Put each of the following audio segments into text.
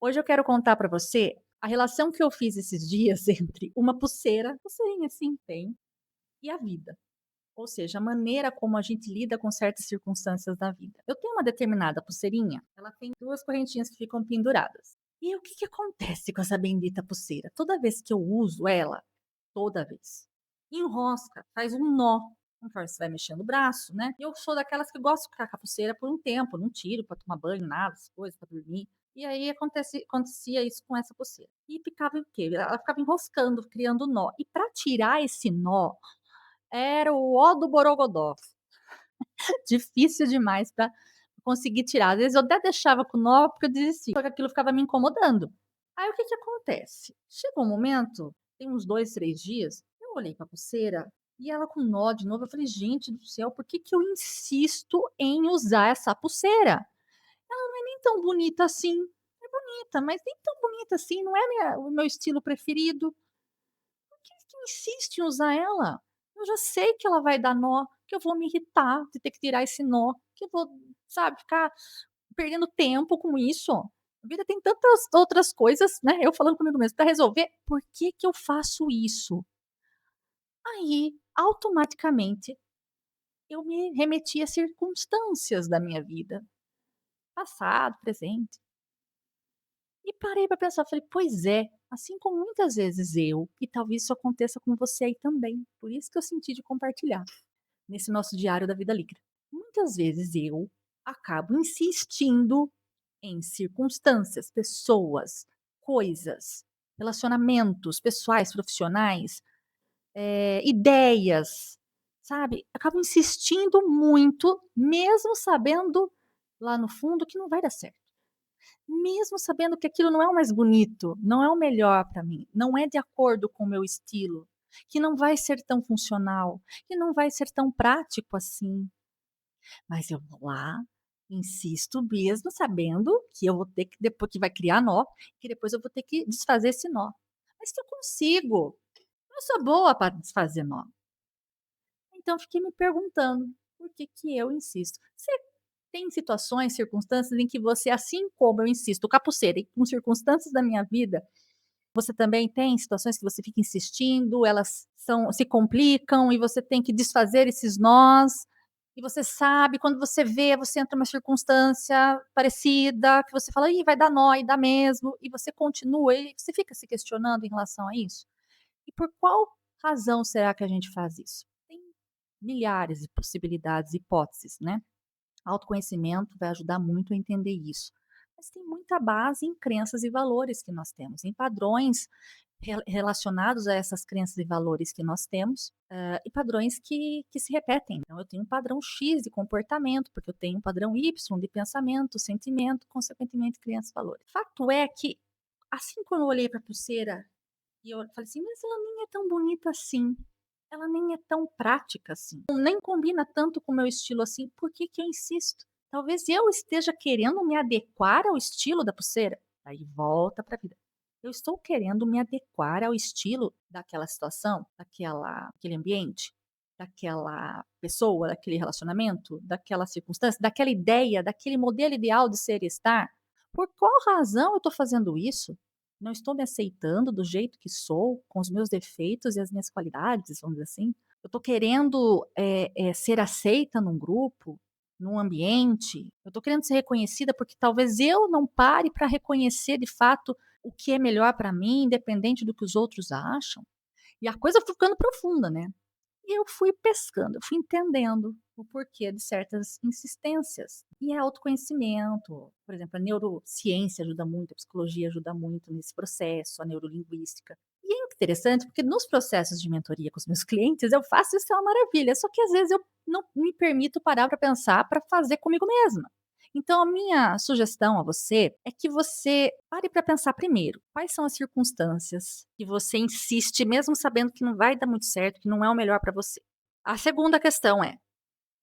Hoje eu quero contar para você a relação que eu fiz esses dias entre uma pulseira, pulseirinha assim tem, e a vida. Ou seja, a maneira como a gente lida com certas circunstâncias da vida. Eu tenho uma determinada pulseirinha, ela tem 2 correntinhas que ficam penduradas. E o que que acontece com essa bendita pulseira? Toda vez que eu uso ela, toda vez, enrosca, faz um nó, conforme você vai mexendo o braço, né. E eu sou daquelas que gosto de ficar com a pulseira por um tempo, não tiro para tomar banho, nada, essas coisas, para dormir. E aí acontecia isso com essa pulseira. E ficava o quê? Ela ficava enroscando, criando nó. E para tirar esse nó, era o ó do borogodó, difícil demais para conseguir tirar. Às vezes eu até deixava com nó, porque eu desistia, porque aquilo ficava me incomodando. Aí o que que acontece? Chegou um momento, tem uns 2, 3 dias, eu olhei para a pulseira e ela com nó de novo, eu falei: "Gente do céu, por que que eu insisto em usar essa pulseira? Ela não é nem tão bonita assim". É bonita, mas nem tão bonita assim, não é o meu estilo preferido. Que insiste em usar ela? Eu já sei que ela vai dar nó, que eu vou me irritar de ter que tirar esse nó, que eu vou, sabe, ficar perdendo tempo com isso. A vida tem tantas outras coisas, né, eu falando comigo mesmo, para resolver, por que que eu faço isso? Aí, automaticamente, eu me remeti a circunstâncias da minha vida, passado, presente. E parei para pensar, falei: "Pois é, assim como muitas vezes eu, e talvez isso aconteça com você aí também, por isso que eu senti de compartilhar nesse nosso diário da vida líquida. Muitas vezes eu acabo insistindo em circunstâncias, pessoas, coisas, relacionamentos pessoais, profissionais, ideias, sabe, acabo insistindo muito, mesmo sabendo lá no fundo que não vai dar certo. Mesmo sabendo que aquilo não é o mais bonito, não é o melhor para mim, não é de acordo com o meu estilo, que não vai ser tão funcional, que não vai ser tão prático assim. Mas eu vou lá, insisto mesmo sabendo que eu vou ter que depois que vai criar nó, que depois eu vou ter que desfazer esse nó. Mas que eu consigo, eu sou boa para desfazer nó. Então fiquei me perguntando, por que que eu insisto? Você tem situações, circunstâncias em que você, assim como eu insisto com a pulseira e com circunstâncias da minha vida, você também tem situações que você fica insistindo, elas se complicam e você tem que desfazer esses nós, e você sabe, quando você vê, você entra numa circunstância parecida, que você fala: "Ih, vai dar nó", e dá mesmo, e você continua, e você fica se questionando em relação a isso? E por qual razão será que a gente faz isso? Tem milhares de possibilidades, hipóteses, né. Autoconhecimento vai ajudar muito a entender isso. Mas tem muita base em crenças e valores que nós temos, em padrões relacionados a essas crenças e valores que nós temos, e padrões que se repetem. Então, eu tenho um padrão X de comportamento, porque eu tenho um padrão Y de pensamento, sentimento, consequentemente, crenças e valores. Fato é que, assim como eu olhei para a pulseira e eu falei assim: "Mas ela nem é tão bonita assim, ela nem é tão prática assim, nem combina tanto com o meu estilo assim, por que que eu insisto? Talvez eu esteja querendo me adequar ao estilo da pulseira". Aí volta para a vida. Eu estou querendo me adequar ao estilo daquela situação, aquele ambiente, daquela pessoa, daquele relacionamento, daquela circunstância, daquela ideia, daquele modelo ideal de ser e estar. Por qual razão eu estou fazendo isso? Não estou me aceitando do jeito que sou, com os meus defeitos e as minhas qualidades, vamos dizer assim. Eu estou querendo, ser aceita num grupo, num ambiente. Eu estou querendo ser reconhecida, porque talvez eu não pare para reconhecer de fato o que é melhor para mim, independente do que os outros acham. E a coisa foi ficando profunda, né. E eu fui pescando, eu fui entendendo o porquê de certas insistências. E é autoconhecimento, por exemplo, a neurociência ajuda muito, a psicologia ajuda muito nesse processo, a neurolinguística. E é interessante porque nos processos de mentoria com os meus clientes, eu faço isso que é uma maravilha, só que às vezes eu não me permito parar para pensar, para fazer comigo mesma. Então a minha sugestão a você é que você pare para pensar primeiro, quais são as circunstâncias que você insiste mesmo sabendo que não vai dar muito certo, que não é o melhor para você. A segunda questão é: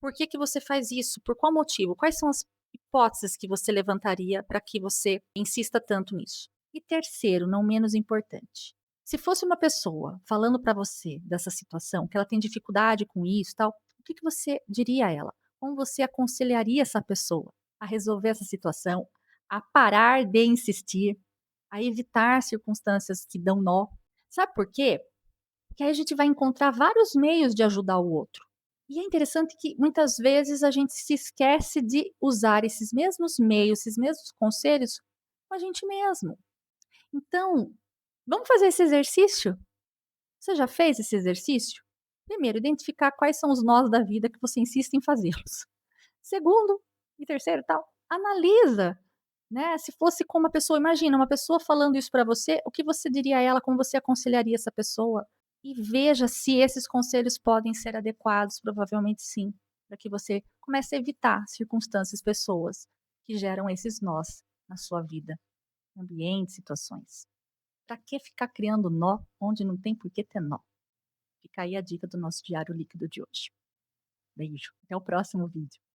por que que você faz isso? Por qual motivo? Quais são as hipóteses que você levantaria para que você insista tanto nisso? E terceiro, não menos importante, se fosse uma pessoa falando para você dessa situação, que ela tem dificuldade com isso, tal, o que que você diria a ela? Como você aconselharia essa pessoa a resolver essa situação, a parar de insistir? a evitar circunstâncias que dão nó. Sabe por quê? Porque aí a gente vai encontrar vários meios de ajudar o outro. E é interessante que muitas vezes a gente se esquece de usar esses mesmos meios, esses mesmos conselhos com a gente mesmo. Então, vamos fazer esse exercício? Você já fez esse exercício? Primeiro, identificar quais são os nós da vida que você insiste em fazê-los. Segundo e terceiro, tal, analisa, né? Se fosse com uma pessoa, imagina uma pessoa falando isso para você, o que você diria a ela, como você aconselharia essa pessoa? E veja se esses conselhos podem ser adequados, provavelmente sim, para que você comece a evitar circunstâncias, pessoas que geram esses nós na sua vida, ambientes, situações. Para que ficar criando nó onde não tem por que ter nó? Fica aí a dica do nosso diário líquido de hoje. Beijo, até o próximo vídeo.